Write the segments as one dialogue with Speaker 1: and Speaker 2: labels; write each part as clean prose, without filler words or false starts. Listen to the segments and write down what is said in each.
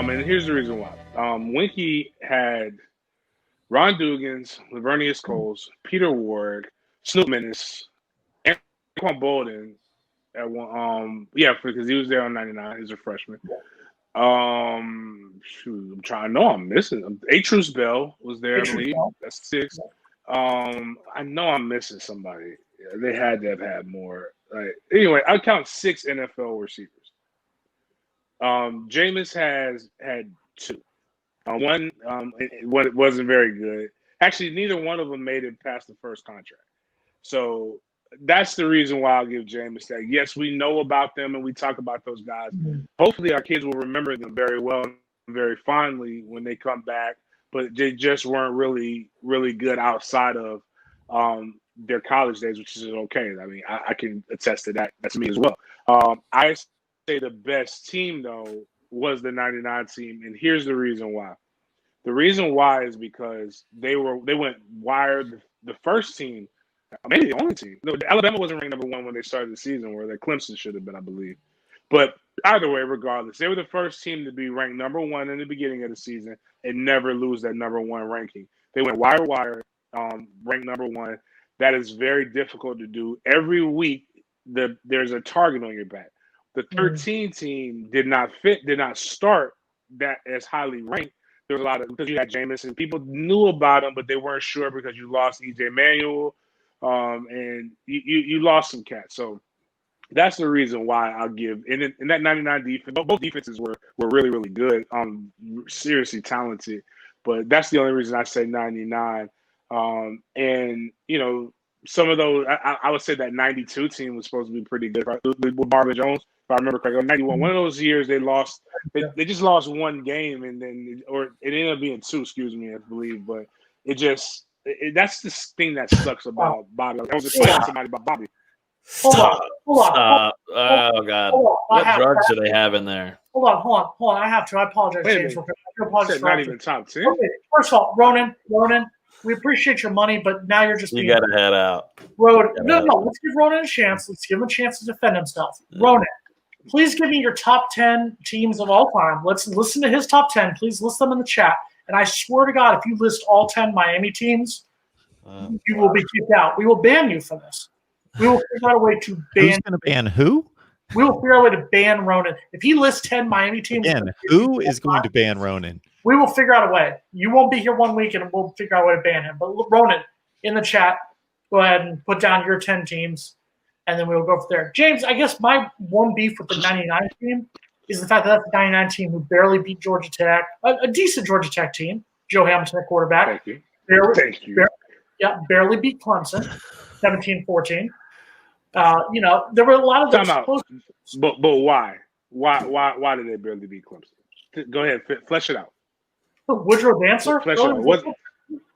Speaker 1: And here's the reason why. Winky had Ron Dugans, Lavernius Coles, Peter Ward, Snoop Menace, Anquan Bolden at one. Because he was there on '99. He was a freshman. I'm trying. I know I'm missing. Truce Bell was there. I believe that's 6. I know I'm missing somebody. Yeah, they had to have had more. Anyway, I count 6 NFL receivers. Jameis has had 2. One, it wasn't very good. Actually, neither one of them made it past the first contract. So that's the reason why I'll give Jameis that. Yes, we know about them and we talk about those guys. Mm-hmm. Hopefully, our kids will remember them very well and very fondly when they come back. But they just weren't really, really good outside of their college days, which is okay. I mean, I can attest to that. That's me as well. I say the best team, though, was the 99 team, and here's the reason why. The reason why is because they went wired. The first team, maybe the only team. No, Alabama wasn't ranked number 1 when they started the season, where the Clemson should have been, I believe. But either way, regardless, they were the first team to be ranked number 1 in the beginning of the season and never lose that number 1 ranking. They went wire, ranked number 1. That is very difficult to do. Every week, there's a target on your back. The 13 team did not start that as highly ranked. There was a lot of, because you had Jameis and people knew about him, but they weren't sure because you lost EJ Manuel, and you lost some cats. So that's the reason why I'll give. In that 99 defense, both defenses were really, really good, seriously talented. But that's the only reason I say 99. And some of those, I would say that 92 team was supposed to be pretty good, right? With Marvin Jones, if I remember correctly. 91, one of those years they lost. They just lost 1 game, and then it ended up being 2. Excuse me, I believe. But that's the thing that sucks about Bobby. I was explaining to somebody about Bobby.
Speaker 2: Hold on. Oh God! What drugs do they have in there?
Speaker 3: Hold on. I have to. I apologize, James. I apologize.
Speaker 1: Not even top 10.
Speaker 3: Okay. First of all, Ronan, we appreciate your money, but now you're just
Speaker 2: you got to head out.
Speaker 3: No. Let's give Ronan a chance. Let's give him a chance to defend himself. Ronan, please give me your top 10 teams of all time. Let's listen to his top 10. Please list them in the chat. And I swear to God, if you list all 10 Miami teams, you will be kicked out. We will ban you for this. We will figure out a way to ban.
Speaker 4: Who's going to ban who?
Speaker 3: We will figure out a way to ban Ronan. If he lists 10 Miami teams.
Speaker 4: Again, who is going to ban Ronan?
Speaker 3: We will figure out a way. You won't be here 1 week, and we'll figure out a way to ban him. But Ronan, in the chat, go ahead and put down your 10 teams, and then we'll go from there. James, I guess my one beef with the 99 team is the fact that that's the 99 team who barely beat Georgia Tech, a decent Georgia Tech team. Joe Hamilton at quarterback.
Speaker 1: Thank you.
Speaker 3: Thank you. Barely beat Clemson, 17-14. There were a lot of those.
Speaker 1: But why? Why did they barely beat Clemson? Go ahead, flesh it out.
Speaker 3: Woodrow Dancer?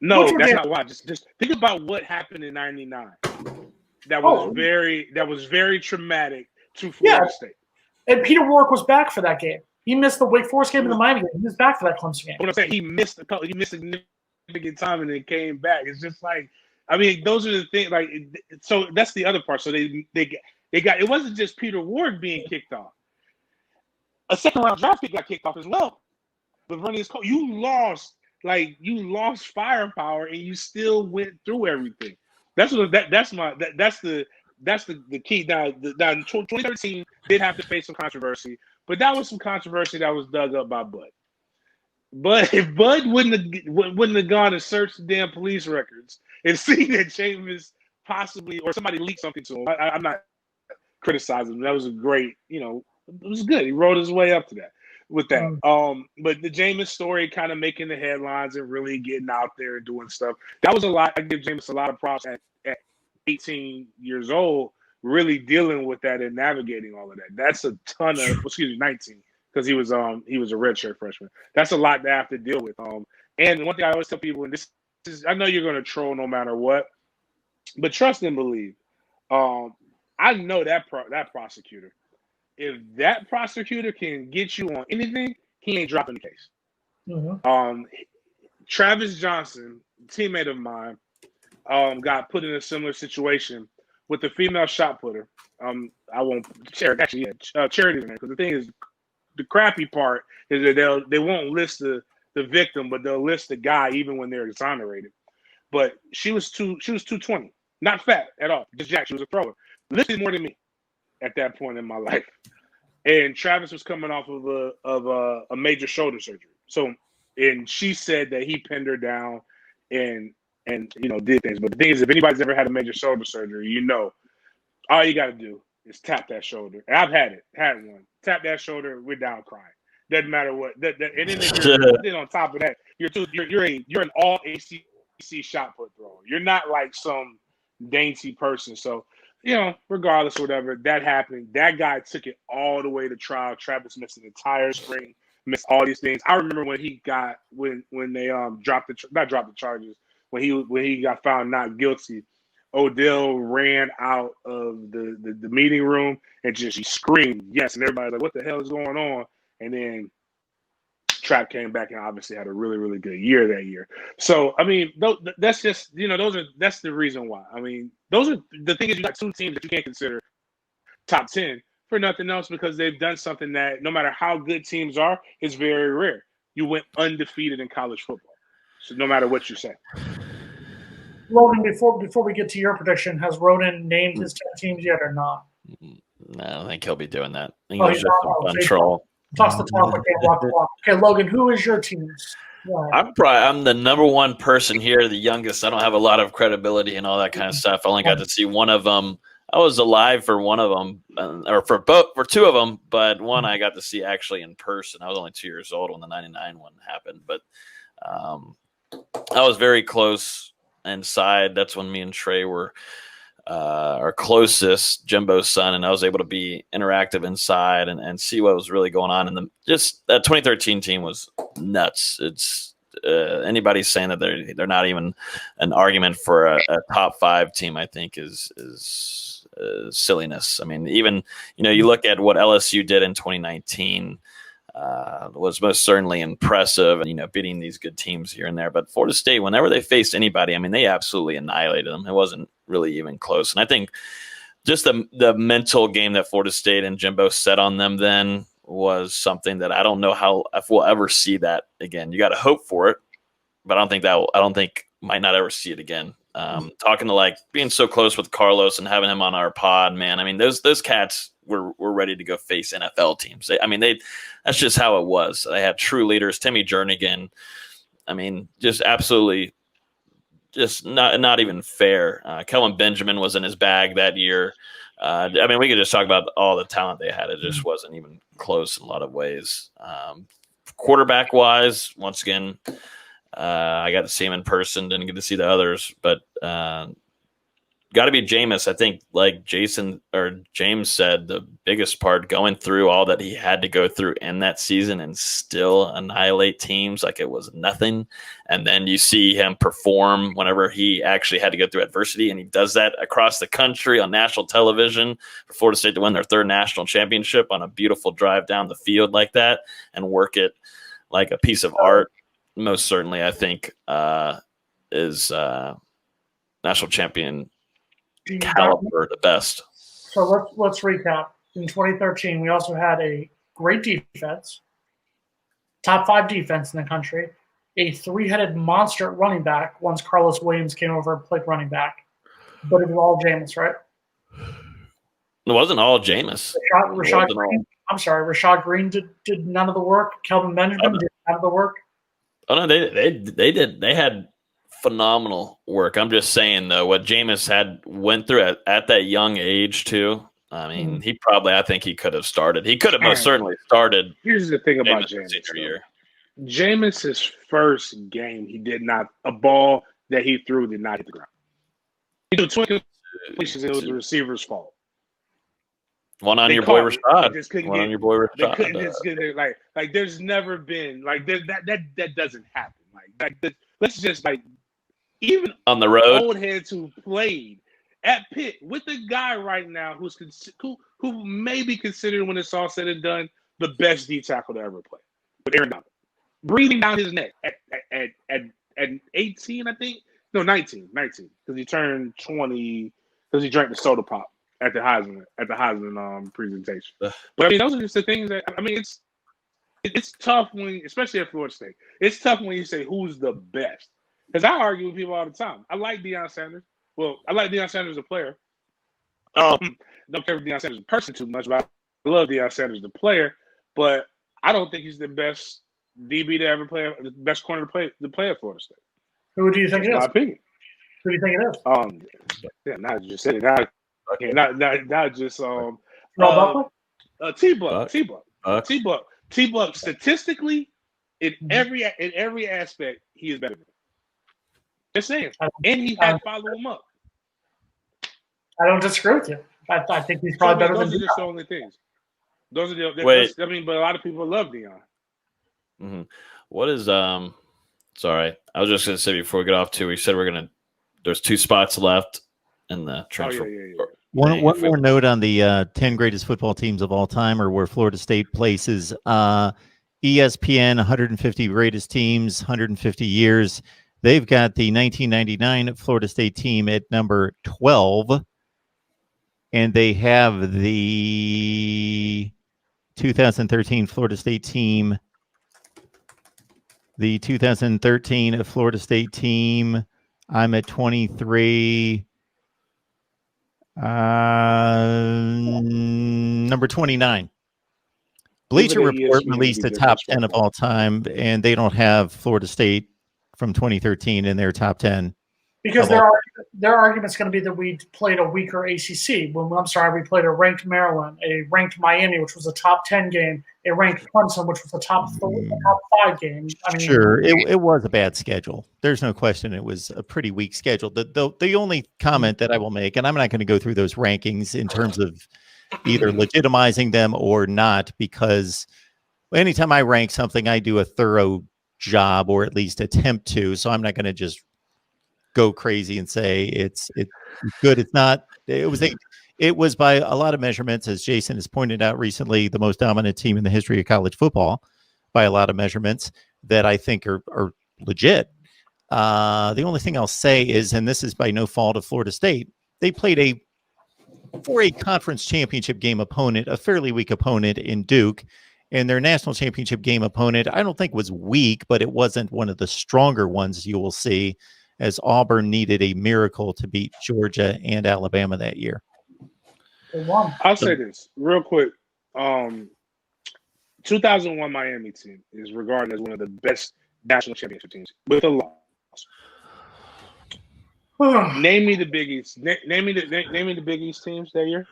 Speaker 1: No, that's not why. Just think about what happened in '99. That was very traumatic to Florida State.
Speaker 3: And Peter Warwick was back for that game. He missed the Wake Forest game and the Miami game. He was back for that Clemson game.
Speaker 1: What I'm saying, he missed significant time and then came back. It's just like, I mean, those are the things. Like, so that's the other part. So they got. It wasn't just Peter Ward being kicked off. A second round draft pick got kicked off as well. Lavernius Coles, you lost firepower, and you still went through everything. That's the key. Now, 2013 did have to face some controversy, but that was some controversy that was dug up by Bud. But if Bud wouldn't have gone and searched the damn police records and seen that Jameis possibly or somebody leaked something to him, I'm not criticizing him. That was a great, it was good. He rode his way up to that. With that, but the Jameis story kind of making the headlines and really getting out there and doing stuff. That was a lot. I give Jameis a lot of props at 18 years old, really dealing with that and navigating all of that. That's a ton of 19, because he was a redshirt freshman. That's a lot to have to deal with. And one thing I always tell people, and this is, I know you're going to troll no matter what, but trust and believe. I know that prosecutor. If that prosecutor can get you on anything, he ain't dropping the case. Mm-hmm. Travis Johnson, a teammate of mine, got put in a similar situation with the female shot putter. I won't Charity, Charity's name, because the thing is, the crappy part is that they won't list the victim, but they'll list the guy even when they're exonerated. But she was 220, not fat at all, just jacked. She was a thrower, lifted more than me at that point in my life. And Travis was coming off of a major shoulder surgery. So, and she said that he pinned her down and did things. But the thing is, if anybody's ever had a major shoulder surgery, all you got to do is tap that shoulder. And I've had one. Tap that shoulder, we're down crying. Doesn't matter what. And then on top of that, you're an all ACC shot put thrower. You're not like some dainty person. So, regardless of whatever, that happened. That guy took it all the way to trial. Travis missed an entire spring, missed all these things. I remember when he got when they not dropped the charges, when he got found not guilty. Odell ran out of the meeting room and she screamed yes, and everybody's like, "What the hell is going on?" And then Trap came back and obviously had a really, really good year that year. So I mean, that's just that's the reason why. I mean, those are the thing is you got two teams that you can't consider top 10 for nothing else because they've done something that no matter how good teams are, is very rare. You went undefeated in college football, so no matter what you say.
Speaker 3: Logan, before we get to your prediction, has Ronan named his 10 teams yet or not?
Speaker 2: No, I don't think he'll be doing that. I think he's just on troll.
Speaker 3: Toss the top. Okay, Logan, who is your teams?
Speaker 2: I'm the number one person here, the youngest. I don't have a lot of credibility and all that kind of stuff. I only got to see one of them. I was alive for one of them, or for two of them, but one I got to see actually in person. I was only 2 years old when the '99 one happened, but I was very close inside. That's when me and Trey were our closest, Jimbo's son, and I was able to be interactive inside and see what was really going on. And just that 2013 team was nuts. It's anybody saying that they're not even an argument for a top 5 team, I think is silliness. I mean, even you look at what LSU did in 2019. Was most certainly impressive and, beating these good teams here and there. But Florida State, whenever they faced anybody, I mean, they absolutely annihilated them. It wasn't really even close. And I think just the mental game that Florida State and Jimbo set on them then was something that I don't know if we'll ever see that again. You got to hope for it, but I don't think might not ever see it again. Talking to being so close with Carlos and having him on our pod, man. I mean, those cats were ready to go face NFL teams. That's just how it was. They had true leaders. Timmy Jernigan. I mean, just absolutely, just not even fair. Kelvin Benjamin was in his bag that year. We could just talk about all the talent they had. It just wasn't even close in a lot of ways. Quarterback wise, once again. I got to see him in person, didn't get to see the others, but got to be Jameis. I think, like Jason or James said, the biggest part going through all that he had to go through in that season and still annihilate teams like it was nothing. And then you see him perform whenever he actually had to go through adversity, and he does that across the country on national television for Florida State to win their 3rd national championship on a beautiful drive down the field like that and work it like a piece of art. Most certainly, I think, is national champion caliber the best.
Speaker 3: So let's recap. In 2013, we also had a great defense, top 5 defense in the country, a 3-headed monster running back once Carlos Williams came over and played running back. But it was all Jameis, right?
Speaker 2: It wasn't all Jameis.
Speaker 3: Rashad Green. I'm sorry, Rashad Green did none of the work. Kelvin Benjamin did none of the work.
Speaker 2: Oh no, they did. They had phenomenal work. I'm just saying though, what Jameis went through at that young age too. I mean, I think he could have started. He could have most certainly started.
Speaker 1: Here's the thing about Jameis. Jameis's first game, a ball that he threw did not hit the ground. He threw 20 completions, and it was the receiver's fault.
Speaker 2: One on your boy Rashad. One on your boy Rashad.
Speaker 1: They couldn't just get it. Like there's never been that doesn't happen. Let's just even
Speaker 2: on the road,
Speaker 1: old heads who played at Pitt with a guy right now who may be considered, when it's all said and done, the best D tackle to ever play, with Aaron Donald breathing down his neck at 18, I think. No, 19, because he turned 20 because he drank the soda pop at the Heisman presentation. But those are just the things that it's tough when, especially at Florida State, it's tough when you say who's the best. Because I argue with people all the time. I like Deion Sanders. Well, I like Deion Sanders as a player. Don't care for Deion Sanders as a person too much, but I love Deion Sanders the player. But I don't think he's the best DB to ever play, the best corner to play at Florida State.
Speaker 3: Who do you think it is?
Speaker 1: My opinion.
Speaker 3: Who do you think it is?
Speaker 1: Yeah, not just said it. Not just T-Buck. Statistically, in every aspect, he is better than him. Just saying, and he had to follow him up.
Speaker 3: I don't disagree with you. I think he's probably better than.
Speaker 1: Those are just the only things. Those are the. But a lot of people love Deion.
Speaker 2: Mm-hmm. What is Sorry, I was just going to say before we get off too. We said there's 2 spots left in the transfer.
Speaker 4: One more note on the 10 greatest football teams of all time, or where Florida State places. ESPN 150 greatest teams, 150 years. They've got the 1999 Florida State team at number 12, and they have the 2013 Florida State team. The 2013 Florida State team, I'm at 23. Number 29. Bleacher Report released the top 10 of all time, and they don't have Florida State from 2013 in their top 10.
Speaker 3: Because their argument's going to be that we played a weaker ACC. We played a ranked Maryland, a ranked Miami, which was a top 10 game, a ranked Clemson, which was a top 5 game.
Speaker 4: Sure, it was a bad schedule. There's no question it was a pretty weak schedule. The only comment that I will make, and I'm not going to go through those rankings in terms of either legitimizing them or not, because anytime I rank something, I do a thorough job, or at least attempt to. So I'm not going to just go crazy and say it's good. It's not. It was by a lot of measurements, as Jason has pointed out recently, the most dominant team in the history of college football by a lot of measurements that I think are legit. The only thing I'll say is, and this is by no fault of Florida State, they played for a conference championship game opponent, a fairly weak opponent in Duke, and their national championship game opponent, I don't think was weak, but it wasn't one of the stronger ones you will see, as Auburn needed a miracle to beat Georgia and Alabama that year.
Speaker 1: I'll say this real quick. 2001 Miami team is regarded as one of the best national championship teams with a loss. Name me the Big East. Name me the Big East teams that year.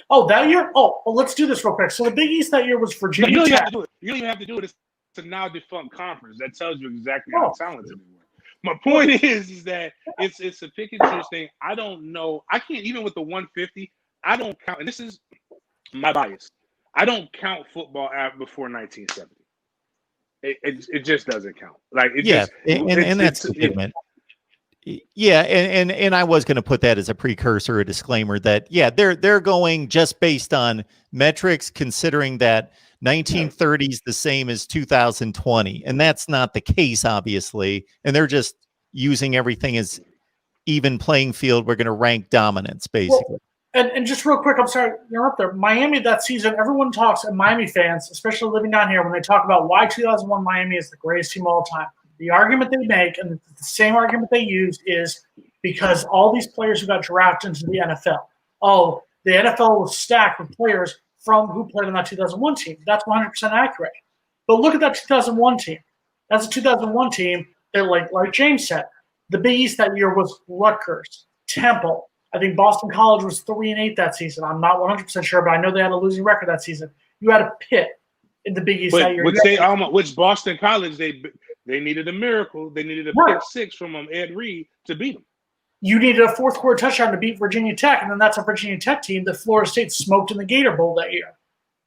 Speaker 3: Oh, that year? Oh, well, let's do this real quick. So the Big East that year was Virginia
Speaker 1: Tech.
Speaker 3: You
Speaker 1: don't even have to do it. It's a now defunct conference. That tells you exactly how talented they were. My point is that it's a pick and choose thing. I don't know. I can't, even with the 150, I don't count, and this is my bias. I don't count football before 1970. It just doesn't count. Like
Speaker 4: that's legitimate. Yeah, and I was going to put that as a precursor, a disclaimer that they're going just based on metrics, considering that 1930 is the same as 2020, and that's not the case, obviously. And they're just using everything as even playing field. We're going to rank dominance, basically.
Speaker 3: Well, and just real quick, I'm sorry, you're up there. Miami that season, everyone talks, and Miami fans, especially living down here, when they talk about why 2001 Miami is the greatest team of all time. The argument they make, and the same argument they use, is because all these players who got drafted into the NFL. Oh, the NFL was stacked with players from who played on that 2001 team. That's 100% accurate. But look at that 2001 team. That's a 2001 team that, like James said, the Big East that year was Rutgers, Temple. I think Boston College was 3-8 that season. I'm not 100% sure, but I know they had a losing record that season. You had a Pitt in the Big East that year.
Speaker 1: Which Boston College, they needed a miracle. They needed a pick six from Ed Reed to beat them.
Speaker 3: You needed a fourth quarter touchdown to beat Virginia Tech, and then that's a Virginia Tech team that Florida State smoked in the Gator Bowl that year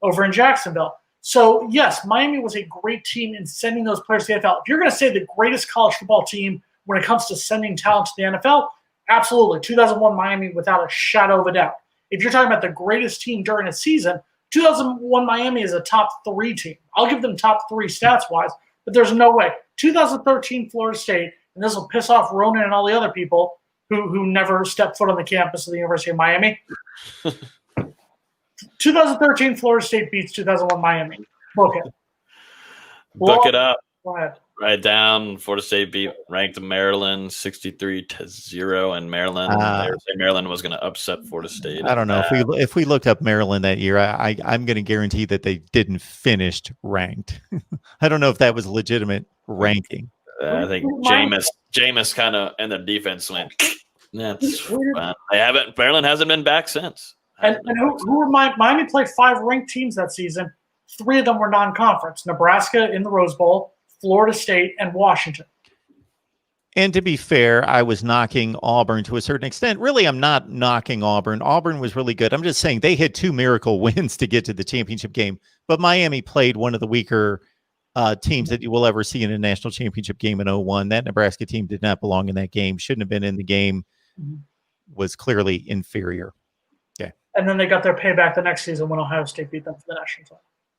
Speaker 3: over in Jacksonville. So, yes, Miami was a great team in sending those players to the NFL. If you're going to say the greatest college football team when it comes to sending talent to the NFL, absolutely. 2001 Miami without a shadow of a doubt. If you're talking about the greatest team during a season, 2001 Miami is a top 3 team. I'll give them top 3 stats-wise, but there's no way. 2013 Florida State, and this will piss off Ronan and all the other people who never stepped foot on the campus of the University of Miami. 2013 Florida State beats 2001 Miami. Okay.
Speaker 2: Look it up.
Speaker 3: Go ahead.
Speaker 2: Write down. Florida State beat ranked Maryland 63-0, and Maryland was going to upset Florida State.
Speaker 4: I don't know if we looked up Maryland that year. I'm going to guarantee that they didn't finish ranked. I don't know if that was legitimate ranking.
Speaker 2: I think Jameis kind of and the defense went. That's fun. Maryland hasn't been back since.
Speaker 3: And who were Miami played 5 ranked teams that season. 3 of them were non-conference: Nebraska in the Rose Bowl, Florida State, and Washington.
Speaker 4: And to be fair, I was knocking Auburn to a certain extent. Really, I'm not knocking Auburn. Auburn was really good. I'm just saying they had 2 miracle wins to get to the championship game. But Miami played one of the weaker teams that you will ever see in a national championship game in 2001. That Nebraska team did not belong in that game. Shouldn't have been in the game. Was clearly inferior. Okay.
Speaker 3: And then they got their payback the next season when Ohio State beat them for the national title.